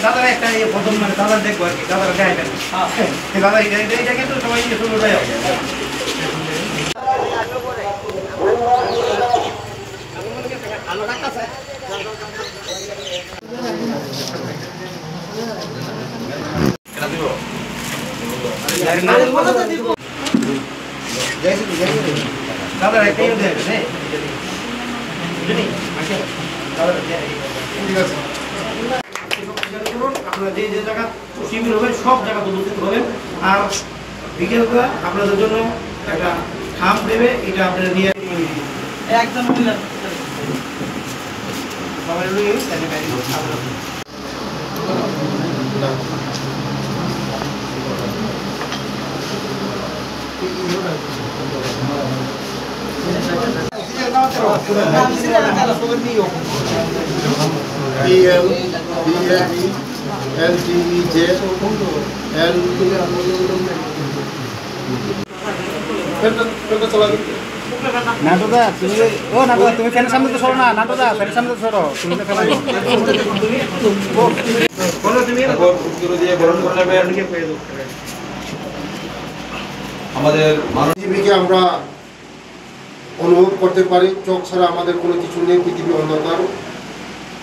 দাদার একটা প্রথম মানে দাদার দেখবো আর কি, দাদার গাইবেন দাদা এটা কিন্তু সবাই শুরুটাই হবে। দাদার একটাই দেবে হ্যাঁ ঠিক আছে। আপনারা যে যে জায়গা শিবির হবে সব জায়গা উপস্থিত হবেন। আর বিকেলবেলা আপনাদের জন্য একটা খাম দেবে, এটা আপনারা নিয়ে একদম সবাই নাটুদা তুমি ও নাটুদা তুমি ফ্যানের সামনে তো সরো না, নাটুদা ফ্যানের সামনে তো সরো, তুমি তো খেলা আমাদের পৃথিবীকে আমরা অনুভব করতে পারি, চোখ ছাড়া আমাদের কোনো কিছু নেই, পৃথিবী অন্ধকার।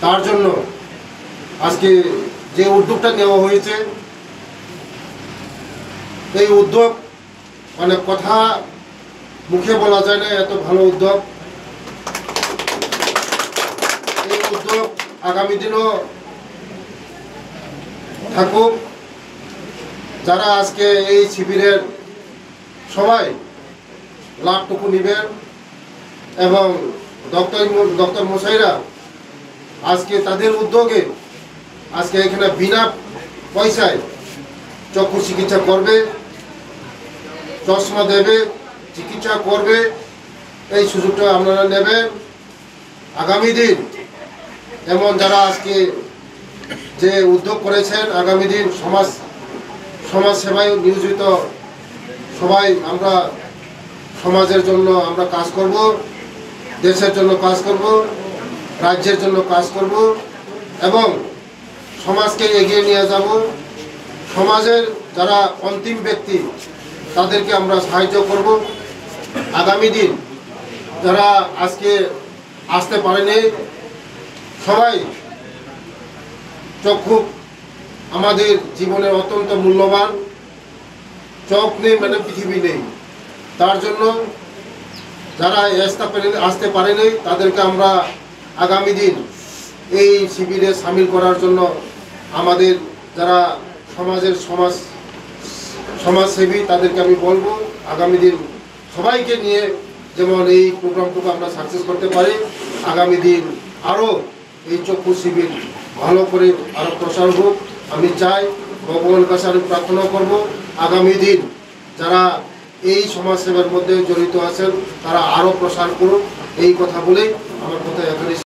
তার জন্য আজকে যে উদ্যোগটা নেওয়া হয়েছে, এই উদ্যোগ মানে কথা মুখে বলা যায় না, এত ভালো উদ্যোগ। এই উদ্যোগ আগামী দিনও থাকুক। যারা আজকে এই শিবিরের সবাই লাভটুকু নেবেন এবং ডক্টর মশাইরা আজকে তাদের উদ্যোগে আজকে এখানে বিনা পয়সায় চক্ষু চিকিৎসা করবে, চশমা দেবে, চিকিৎসা করবে। এই সুযোগটা আপনারা নেবেন। আগামী দিন এমন যারা আজকে যে উদ্যোগ করেছেন, আগামী দিন সমাজ সেবায় নিয়োজিত সবাই আমরা সমাজের জন্য আমরা কাজ করব, দেশের জন্য কাজ করব, রাজ্যের জন্য কাজ করব এবং সমাজকে এগিয়ে নিয়ে যাব। সমাজের যারা অন্তিম ব্যক্তি তাদেরকে আমরা সাহায্য করব। আগামী দিন যারা আজকে আসতে পারেনি, সবাই চক্ষু আমাদের জীবনের অত্যন্ত মূল্যবান। চোখ নেই মানে পৃথিবী নেই। তার জন্য যারা আসতে পারেনি তাদেরকে আমরা আগামী দিন এই শিবিরে সামিল করার জন্য আমাদের যারা সমাজসেবী তাদেরকে আমি বলবো আগামী দিন সবাইকে নিয়ে যেমন এই প্রোগ্রামটুকু আমরা সাকসেস করতে পারি। আগামী দিন আরও এই চক্ষু শিবির ভালো করে আরও প্রসার হোক আমি চাই। ভগবানের কাছে আমি প্রার্থনা করব আগামী দিন যারা এই সমাজসেবার মধ্যে জড়িত আছেন তারা আরও প্রসার করুক। এই কথা বলেই আমার কথা এখানে